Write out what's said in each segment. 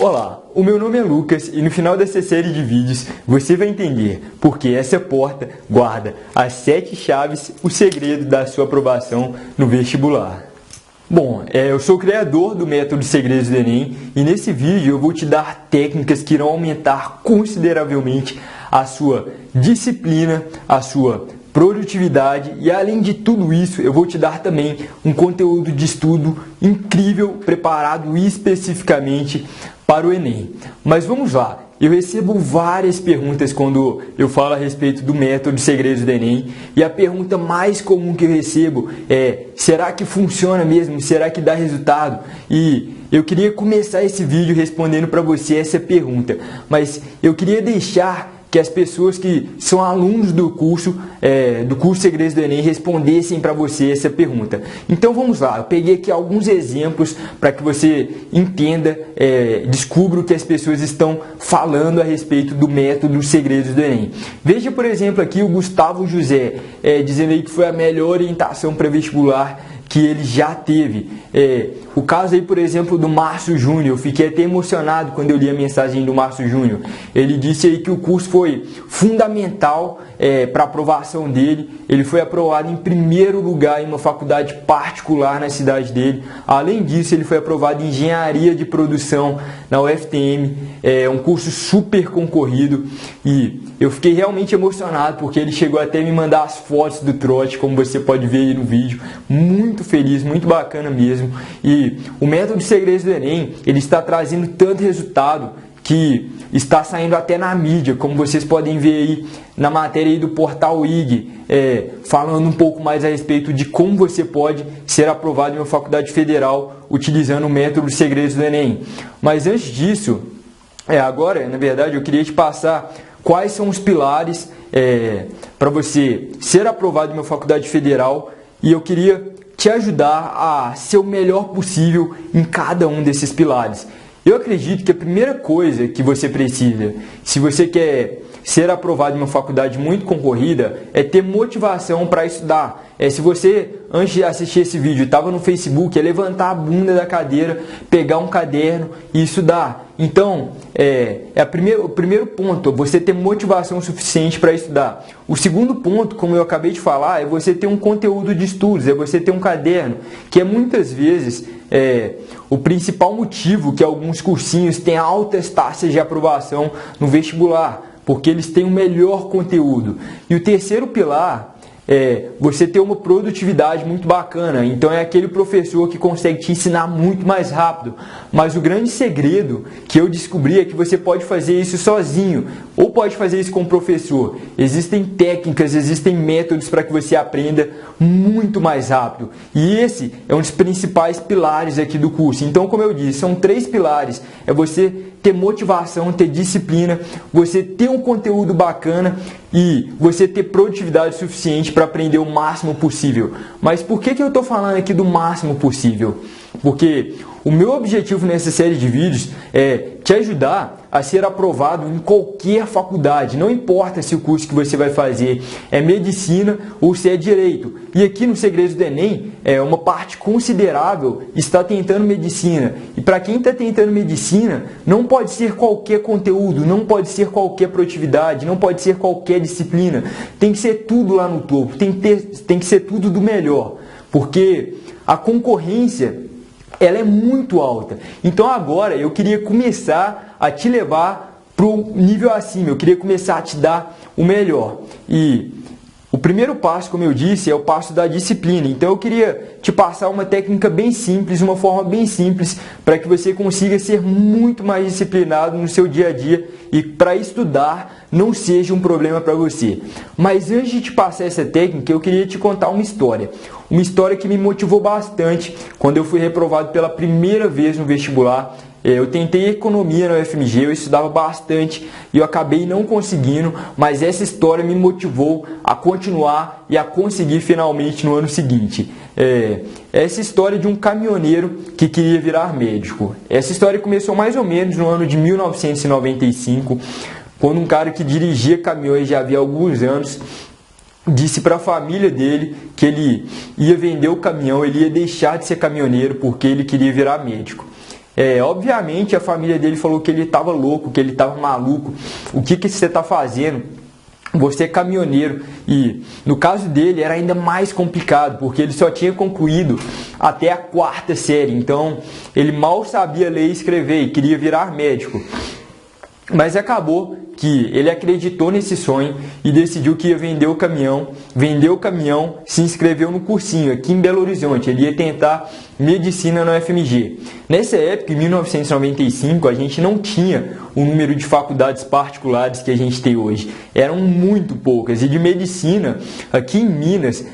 Olá, o meu nome é Lucas e no final dessa série de vídeos você vai entender porque essa porta guarda as 7 chaves, o segredo da sua aprovação no vestibular. Bom, eu sou o criador do método Segredos do Enem e nesse vídeo eu vou te dar técnicas que irão aumentar consideravelmente a sua disciplina, a sua produtividade e além de tudo isso eu vou te dar também um conteúdo de estudo incrível preparado especificamente para o Enem. Mas vamos lá, eu recebo várias perguntas quando eu falo a respeito do método Segredos do Enem e a pergunta mais comum que eu recebo é: será que funciona mesmo? Será que dá resultado? E eu queria começar esse vídeo respondendo para você essa pergunta, mas eu queria deixar que as pessoas que são alunos do curso Segredos do Enem respondessem para você essa pergunta. Então vamos lá, eu peguei aqui alguns exemplos para que você entenda, descubra o que as pessoas estão falando a respeito do método Segredos do Enem. Veja, por exemplo, aqui o Gustavo José dizendo aí que foi a melhor orientação para vestibular que ele já teve. O caso aí, por exemplo, do Márcio Júnior, eu fiquei até emocionado quando eu li a mensagem do Márcio Júnior. Ele disse aí que o curso foi fundamental para a aprovação dele. Ele foi aprovado em primeiro lugar em uma faculdade particular na cidade dele. Além disso, ele foi aprovado em Engenharia de Produção na UFTM, um curso super concorrido. E eu fiquei realmente emocionado porque ele chegou até a me mandar as fotos do trote, como você pode ver aí no vídeo. Muito feliz, muito bacana mesmo. E o método Segredos do Enem, ele está trazendo tanto resultado que está saindo até na mídia, como vocês podem ver aí na matéria aí do portal IG, falando um pouco mais a respeito de como você pode ser aprovado em uma faculdade federal utilizando o método Segredos do Enem. Mas antes disso, agora, na verdade, eu queria te passar quais são os pilares para você ser aprovado em uma faculdade federal e eu queria te ajudar a ser o melhor possível em cada um desses pilares. Eu acredito que a primeira coisa que você precisa, se você quer ser aprovado em uma faculdade muito concorrida, é ter motivação para estudar. Se você, antes de assistir esse vídeo, estava no Facebook, é levantar a bunda da cadeira, pegar um caderno e estudar. Então, o primeiro ponto, você ter motivação suficiente para estudar. O segundo ponto, como eu acabei de falar, é você ter um conteúdo de estudos, é você ter um caderno, que é muitas vezes o principal motivo que alguns cursinhos têm altas taxas de aprovação no vestibular, porque eles têm o melhor conteúdo. E o terceiro pilar você ter uma produtividade muito bacana. Então é aquele professor que consegue te ensinar muito mais rápido. Mas o grande segredo que eu descobri é que você pode fazer isso sozinho ou pode fazer isso com o professor. Existem técnicas, existem métodos para que você aprenda muito mais rápido. E esse é um dos principais pilares aqui do curso. Então, como eu disse, são 3 pilares. É você ter motivação, ter disciplina, você ter um conteúdo bacana e você ter produtividade suficiente para aprender o máximo possível. Mas por que eu estou falando aqui do máximo possível? Porque o meu objetivo nessa série de vídeos é te ajudar a ser aprovado em qualquer faculdade. Não importa se o curso que você vai fazer é medicina ou se é direito. E aqui no Segredos do Enem, uma parte considerável está tentando medicina. E para quem está tentando medicina, não pode ser qualquer conteúdo, não pode ser qualquer produtividade, não pode ser qualquer disciplina. Tem que ser tudo lá no topo, tem que ser tudo do melhor. Porque a concorrência ela é muito alta. Então agora eu queria começar a te levar para o nível acima. Eu queria começar a te dar o melhor. E o primeiro passo, como eu disse, é o passo da disciplina. Então eu queria te passar uma técnica bem simples, uma forma bem simples para que você consiga ser muito mais disciplinado no seu dia a dia e para estudar não seja um problema para você. Mas antes de te passar essa técnica, eu queria te contar uma história. Uma história que me motivou bastante quando eu fui reprovado pela primeira vez no vestibular. Eu tentei economia na UFMG, eu estudava bastante e eu acabei não conseguindo, mas essa história me motivou a continuar e a conseguir finalmente no ano seguinte. Essa história de um caminhoneiro que queria virar médico. Essa história começou mais ou menos no ano de 1995, quando um cara que dirigia caminhões já havia alguns anos disse para a família dele que ele ia vender o caminhão, ele ia deixar de ser caminhoneiro porque ele queria virar médico. Obviamente a família dele falou que ele estava louco, que ele estava maluco. O que você está fazendo? Você é caminhoneiro. E no caso dele era ainda mais complicado, porque ele só tinha concluído até a 4ª série. Então ele mal sabia ler e escrever e queria virar médico. Mas acabou que ele acreditou nesse sonho e decidiu que ia vender o caminhão. Vendeu o caminhão, se inscreveu no cursinho aqui em Belo Horizonte. Ele ia tentar medicina na UFMG. Nessa época, em 1995, a gente não tinha o número de faculdades particulares que a gente tem hoje. Eram muito poucas. E de medicina, aqui em Minas,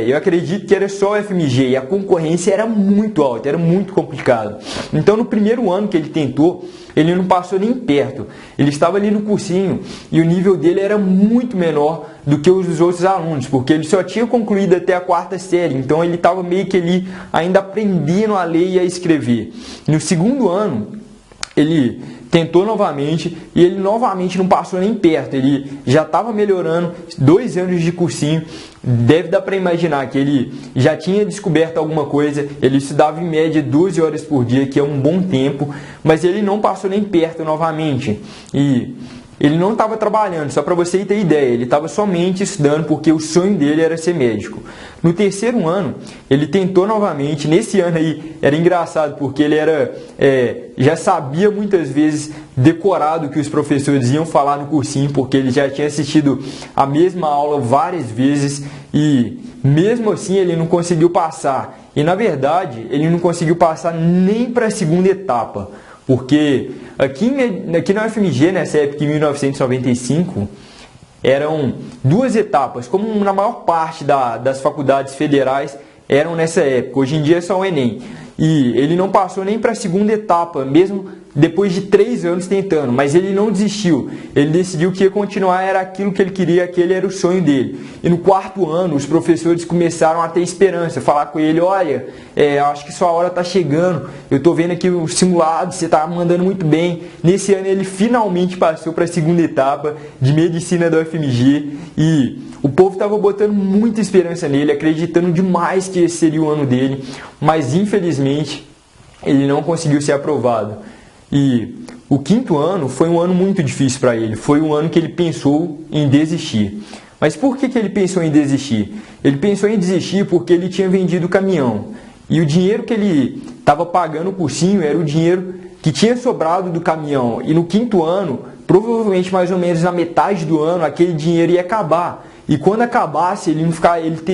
eu acredito que era só a UFMG. E a concorrência era muito alta, era muito complicado. Então, no primeiro ano que ele tentou, ele não passou nem perto. Ele estava ali no cursinho e o nível dele era muito menor do que os dos outros alunos, porque ele só tinha concluído até a 4ª série. Então ele estava meio que ali ainda aprendendo a ler e a escrever. No segundo ano, ele tentou novamente e ele novamente não passou nem perto. Ele já estava melhorando, 2 anos de cursinho. Deve dar para imaginar que ele já tinha descoberto alguma coisa. Ele estudava em média 12 horas por dia, que é um bom tempo, mas ele não passou nem perto novamente. E ele não estava trabalhando, só para você ter ideia, ele estava somente estudando porque o sonho dele era ser médico. No terceiro ano, ele tentou novamente. Nesse ano aí era engraçado porque ele já sabia muitas vezes decorado o que os professores iam falar no cursinho, porque ele já tinha assistido a mesma aula várias vezes e mesmo assim ele não conseguiu passar. E na verdade ele não conseguiu passar nem para a 2ª etapa. Porque aqui na UFMG, nessa época, em 1995, eram 2 etapas, como na maior parte das faculdades federais eram nessa época. Hoje em dia é só o Enem. E ele não passou nem para a 2ª etapa, mesmo depois de 3 anos tentando, mas ele não desistiu. Ele decidiu que ia continuar, era aquilo que ele queria, aquele era o sonho dele. E no 4º ano, os professores começaram a ter esperança, falar com ele: olha, acho que sua hora está chegando, eu estou vendo aqui o simulado, você está mandando muito bem. Nesse ano ele finalmente passou para a 2ª etapa de medicina da UFMG e o povo estava botando muita esperança nele, acreditando demais que esse seria o ano dele, mas infelizmente ele não conseguiu ser aprovado. E o 5º ano foi um ano muito difícil para ele, foi um ano que ele pensou em desistir. Mas por que ele pensou em desistir? Ele pensou em desistir porque ele tinha vendido o caminhão. E o dinheiro que ele estava pagando o cursinho era o dinheiro que tinha sobrado do caminhão. E no 5º ano, provavelmente mais ou menos na metade do ano, aquele dinheiro ia acabar. E quando acabasse, ele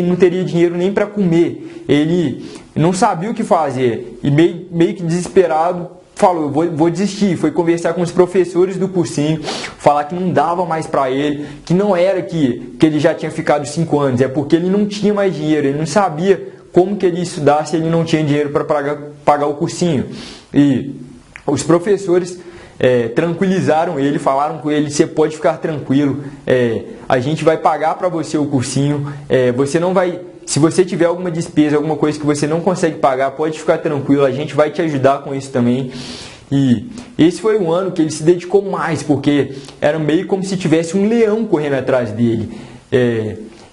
não teria dinheiro nem para comer. Ele não sabia o que fazer. E meio que desesperado, falou: vou desistir. Foi conversar com os professores do cursinho, falar que não dava mais para ele, que não era que ele já tinha ficado 5 anos, é porque ele não tinha mais dinheiro, ele não sabia como que ele ia estudar se ele não tinha dinheiro para pagar o cursinho. E os professores tranquilizaram ele, falaram com ele: você pode ficar tranquilo, a gente vai pagar para você o cursinho, você não vai... Se você tiver alguma despesa, alguma coisa que você não consegue pagar, pode ficar tranquilo, a gente vai te ajudar com isso também. E esse foi um ano que ele se dedicou mais, porque era meio como se tivesse um leão correndo atrás dele.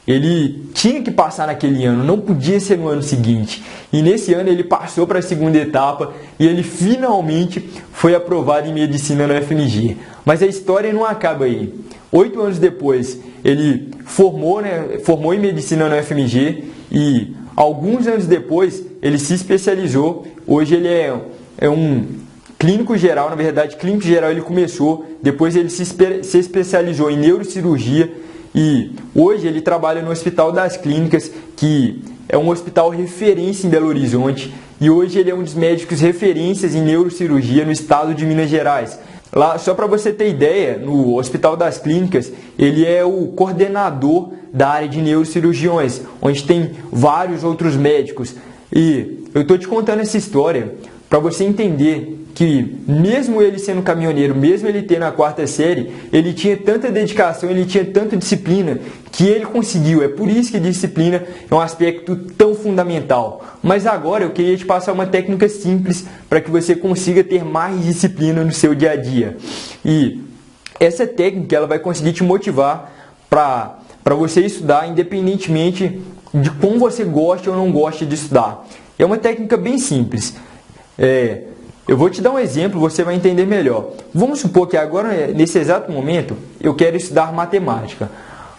Ele tinha que passar naquele ano, não podia ser no ano seguinte. E nesse ano ele passou para a 2ª etapa e ele finalmente foi aprovado em medicina na UFMG. Mas a história não acaba aí. 8 anos depois, ele formou em medicina na UFMG e alguns anos depois ele se especializou. Hoje ele é um clínico geral, na verdade clínico geral ele começou, depois ele se especializou em neurocirurgia e hoje ele trabalha no Hospital das Clínicas, que é um hospital referência em Belo Horizonte, e hoje ele é um dos médicos referências em neurocirurgia no estado de Minas Gerais. Lá, só para você ter ideia, no Hospital das Clínicas, ele é o coordenador da área de neurocirurgiões, onde tem vários outros médicos. E eu estou te contando essa história para você entender que mesmo ele sendo caminhoneiro, mesmo ele tendo a 4ª série, ele tinha tanta dedicação, ele tinha tanta disciplina que ele conseguiu. É por isso que disciplina é um aspecto tão fundamental. Mas agora eu queria te passar uma técnica simples para que você consiga ter mais disciplina no seu dia a dia. E essa técnica ela vai conseguir te motivar para você estudar independentemente de como você gosta ou não gosta de estudar. É uma técnica bem simples. Eu vou te dar um exemplo, você vai entender melhor. Vamos supor que agora, nesse exato momento, eu quero estudar matemática.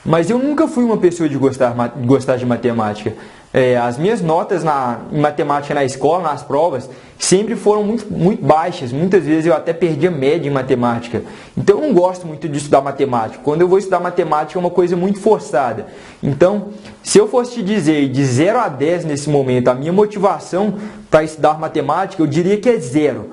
Mas eu nunca fui uma pessoa de gostar de matemática. As minhas notas em matemática na escola, nas provas, sempre foram muito baixas. Muitas vezes eu até perdia média em matemática. Então eu não gosto muito de estudar matemática. Quando eu vou estudar matemática é uma coisa muito forçada. Então, se eu fosse te dizer de 0 a 10 nesse momento, a minha motivação para estudar matemática, eu diria que é 0.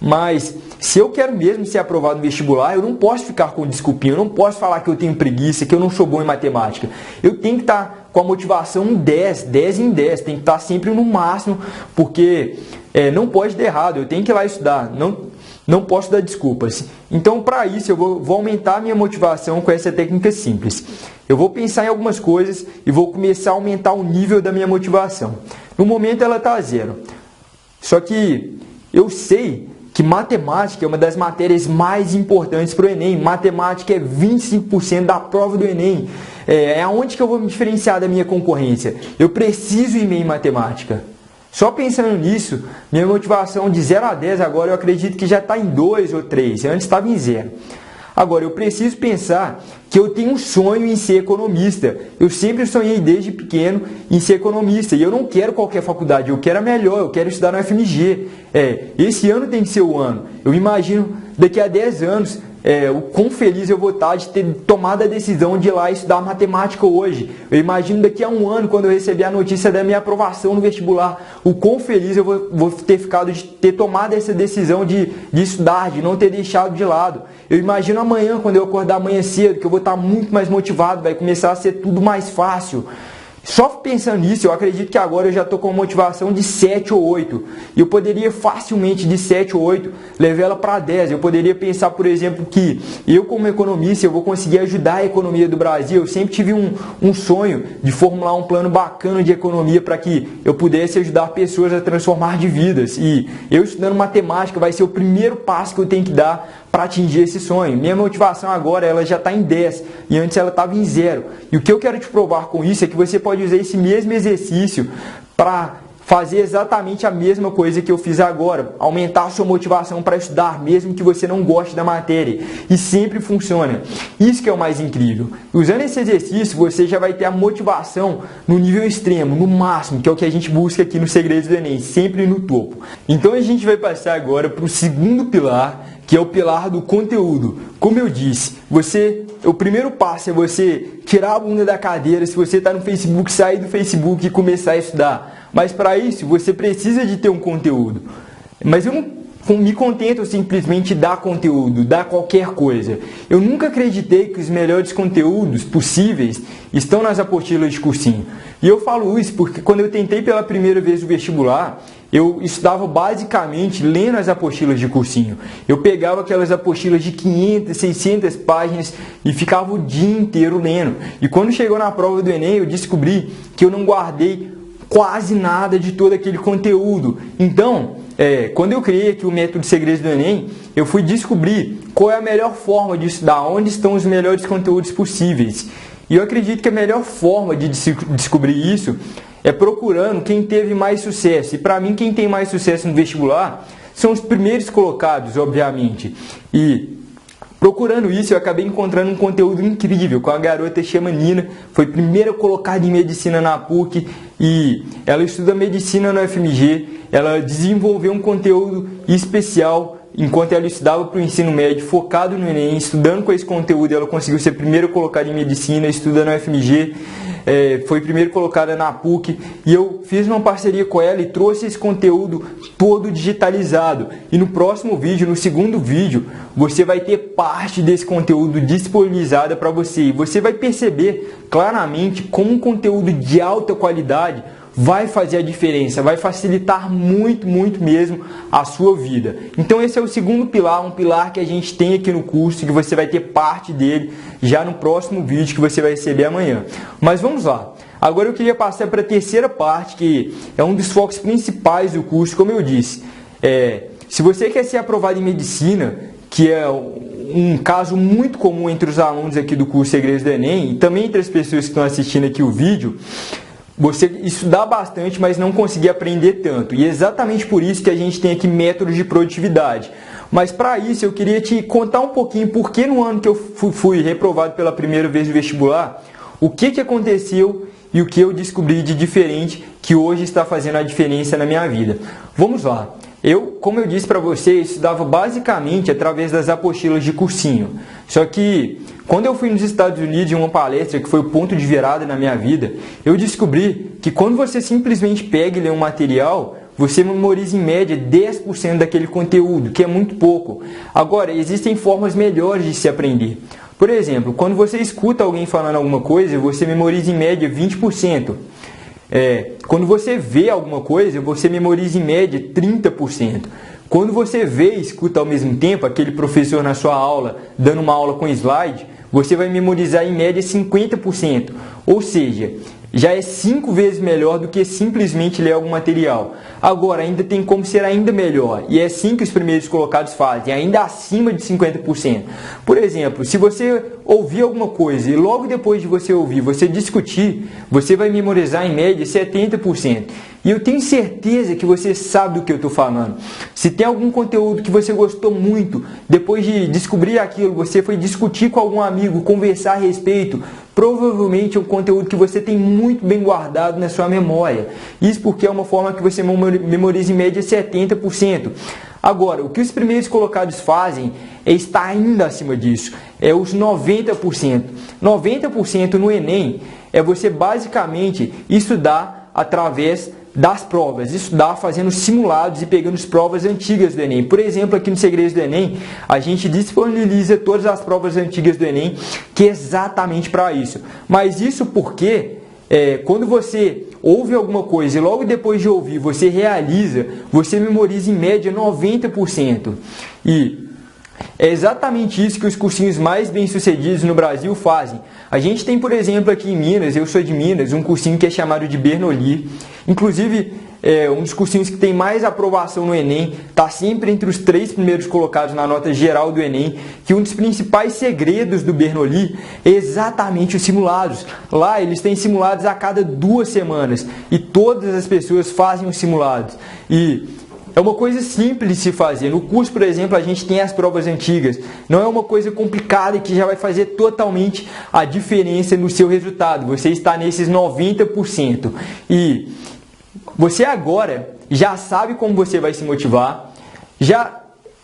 Mas se eu quero mesmo ser aprovado no vestibular, eu não posso ficar com desculpinha, eu não posso falar que eu tenho preguiça, que eu não sou bom em matemática. Eu tenho que estar com a motivação 10 em 10, tem que estar sempre no máximo, porque não pode dar errado, eu tenho que ir lá estudar, não posso dar desculpas. Então, para isso, eu vou aumentar a minha motivação com essa técnica simples. Eu vou pensar em algumas coisas e vou começar a aumentar o nível da minha motivação. No momento, ela está a 0. Só que eu sei que matemática é uma das matérias mais importantes para o Enem. Matemática é 25% da prova do Enem. É aonde que eu vou me diferenciar da minha concorrência. Eu preciso ir bem em matemática. Só pensando nisso, minha motivação de 0 a 10 agora eu acredito que já está em 2 ou 3. Antes estava em 0. Agora, eu preciso pensar que eu tenho um sonho em ser economista. Eu sempre sonhei desde pequeno em ser economista. E eu não quero qualquer faculdade, eu quero a melhor, eu quero estudar no FMG. Esse ano tem que ser o ano. Eu imagino daqui a 10 anos o quão feliz eu vou estar de ter tomado a decisão de ir lá estudar matemática hoje. Eu imagino daqui a um ano, quando eu receber a notícia da minha aprovação no vestibular, o quão feliz eu vou ter ficado de ter tomado essa decisão de estudar, de não ter deixado de lado. Eu imagino amanhã, quando eu acordar amanhã cedo, que eu vou estar muito mais motivado, vai começar a ser tudo mais fácil. Só pensando nisso, eu acredito que agora eu já estou com motivação de 7 ou 8. E eu poderia facilmente, de 7 ou 8, levar ela para 10. Eu poderia pensar, por exemplo, que eu como economista, eu vou conseguir ajudar a economia do Brasil. Eu sempre tive um sonho de formular um plano bacana de economia para que eu pudesse ajudar pessoas a transformar de vidas. E eu estudando matemática vai ser o primeiro passo que eu tenho que dar para atingir esse sonho. Minha motivação agora ela já está em 10 e antes ela estava em 0. E o que eu quero te provar com isso é que você pode usar esse mesmo exercício para fazer exatamente a mesma coisa que eu fiz agora. Aumentar a sua motivação para estudar, mesmo que você não goste da matéria. E sempre funciona. Isso que é o mais incrível. Usando esse exercício, você já vai ter a motivação no nível extremo, no máximo, que é o que a gente busca aqui no Segredos do Enem, sempre no topo. Então a gente vai passar agora para o segundo pilar, que é o pilar do conteúdo. Como eu disse, o primeiro passo é você tirar a bunda da cadeira, se você está no Facebook, sair do Facebook e começar a estudar. Mas para isso, você precisa de ter um conteúdo. Mas eu não me contento simplesmente dar conteúdo, dar qualquer coisa. Eu nunca acreditei que os melhores conteúdos possíveis estão nas apostilas de cursinho. E eu falo isso porque quando eu tentei pela primeira vez o vestibular, eu estudava basicamente lendo as apostilas de cursinho. Eu pegava aquelas apostilas de 500, 600 páginas e ficava o dia inteiro lendo. E quando chegou na prova do Enem, eu descobri que eu não guardei quase nada de todo aquele conteúdo. Então, quando eu criei aqui o método Segredos do Enem, eu fui descobrir qual é a melhor forma de estudar, onde estão os melhores conteúdos possíveis. E eu acredito que a melhor forma de descobrir isso é procurando quem teve mais sucesso. E para mim, quem tem mais sucesso no vestibular são os primeiros colocados, obviamente. E procurando isso, eu acabei encontrando um conteúdo incrível com a garota chama Nina, foi primeira colocada em medicina na PUC e ela estuda medicina no FMG. Ela desenvolveu um conteúdo especial enquanto ela estudava para o ensino médio, focado no Enem, estudando com esse conteúdo. Ela conseguiu ser primeira colocada em medicina, estuda no FMG, foi primeiro colocada na PUC, e eu fiz uma parceria com ela e trouxe esse conteúdo todo digitalizado. E no próximo vídeo, no segundo vídeo, você vai ter parte desse conteúdo disponibilizada para você, e você vai perceber claramente como um conteúdo de alta qualidade vai fazer a diferença, vai facilitar muito, muito mesmo a sua vida. Então esse é o segundo pilar, um pilar que a gente tem aqui no curso, que você vai ter parte dele já no próximo vídeo que você vai receber amanhã. Mas vamos lá. Agora eu queria passar para a terceira parte, que é um dos focos principais do curso, como eu disse. Se você quer ser aprovado em medicina, que é um caso muito comum entre os alunos aqui do curso Segredos do Enem, e também entre as pessoas que estão assistindo aqui o vídeo, você estudar bastante, mas não conseguir aprender tanto. E é exatamente por isso que a gente tem aqui métodos de produtividade. Mas para isso eu queria te contar um pouquinho por que no ano que eu fui reprovado pela primeira vez no vestibular, o que aconteceu e o que eu descobri de diferente que hoje está fazendo a diferença na minha vida. Vamos lá. Como eu disse para você, eu estudava basicamente através das apostilas de cursinho. Só que quando eu fui nos Estados Unidos em uma palestra que foi o ponto de virada na minha vida, eu descobri que quando você simplesmente pega e lê um material, você memoriza em média 10% daquele conteúdo, que é muito pouco. Agora, existem formas melhores de se aprender. Por exemplo, quando você escuta alguém falando alguma coisa, você memoriza em média 20%. Quando você vê alguma coisa, você memoriza em média 30%. Quando você vê e escuta ao mesmo tempo aquele professor na sua aula, dando uma aula com slide, você vai memorizar em média 50%. Ou seja, já é 5 vezes melhor do que simplesmente ler algum material. Agora, ainda tem como ser ainda melhor, e é assim que os primeiros colocados fazem, ainda acima de 50%. Por exemplo, se você ouvir alguma coisa e logo depois de você ouvir, você discutir, você vai memorizar em média 70%. E eu tenho certeza que você sabe do que eu estou falando. Se tem algum conteúdo que você gostou muito, depois de descobrir aquilo, você foi discutir com algum amigo, conversar a respeito, provavelmente é um conteúdo que você tem muito bem guardado na sua memória. Isso porque é uma forma que você memoriza em média 70%. Agora, o que os primeiros colocados fazem é estar ainda acima disso. É os 90%. 90% no Enem é você basicamente estudar através das provas, estudar fazendo simulados e pegando as provas antigas do Enem. Por exemplo, aqui no Segredos do Enem, a gente disponibiliza todas as provas antigas do Enem, que é exatamente para isso. Mas isso porque quando você ouve alguma coisa e logo depois de ouvir você realiza, você memoriza em média 90%. E é exatamente isso que os cursinhos mais bem-sucedidos no Brasil fazem. A gente tem, por exemplo, aqui em Minas, eu sou de Minas, um cursinho que é chamado de Bernoulli. Inclusive, um dos cursinhos que tem mais aprovação no Enem, está sempre entre os 3 primeiros colocados na nota geral do Enem, que um dos principais segredos do Bernoulli é exatamente os simulados. Lá eles têm simulados a cada 2 semanas e todas as pessoas fazem os simulados. E é uma coisa simples de se fazer. No curso, por exemplo, a gente tem as provas antigas. Não é uma coisa complicada e que já vai fazer totalmente a diferença no seu resultado. Você está nesses 90%. E você agora já sabe como você vai se motivar, já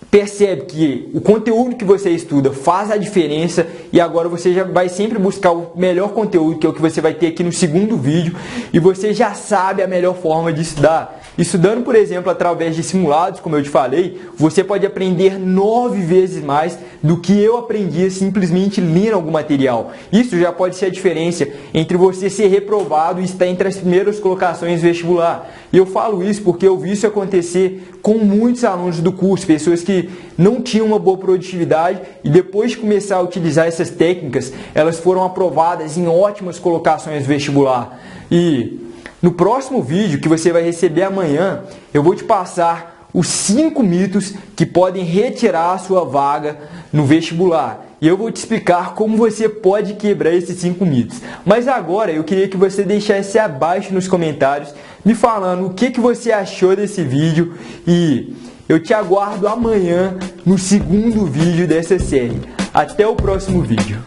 percebe que o conteúdo que você estuda faz a diferença e agora você já vai sempre buscar o melhor conteúdo, que é o que você vai ter aqui no segundo vídeo, e você já sabe a melhor forma de estudar. Estudando, por exemplo, através de simulados, como eu te falei, você pode aprender 9 vezes mais do que eu aprendia simplesmente lendo algum material. Isso já pode ser a diferença entre você ser reprovado e estar entre as primeiras colocações do vestibular. E eu falo isso porque eu vi isso acontecer com muitos alunos do curso, pessoas que não tinham uma boa produtividade e depois de começar a utilizar essas técnicas, elas foram aprovadas em ótimas colocações do vestibular. E no próximo vídeo que você vai receber amanhã, eu vou te passar os 5 mitos que podem retirar a sua vaga no vestibular. E eu vou te explicar como você pode quebrar esses 5 mitos. Mas agora eu queria que você deixasse abaixo nos comentários me falando o que você achou desse vídeo e eu te aguardo amanhã no segundo vídeo dessa série. Até o próximo vídeo.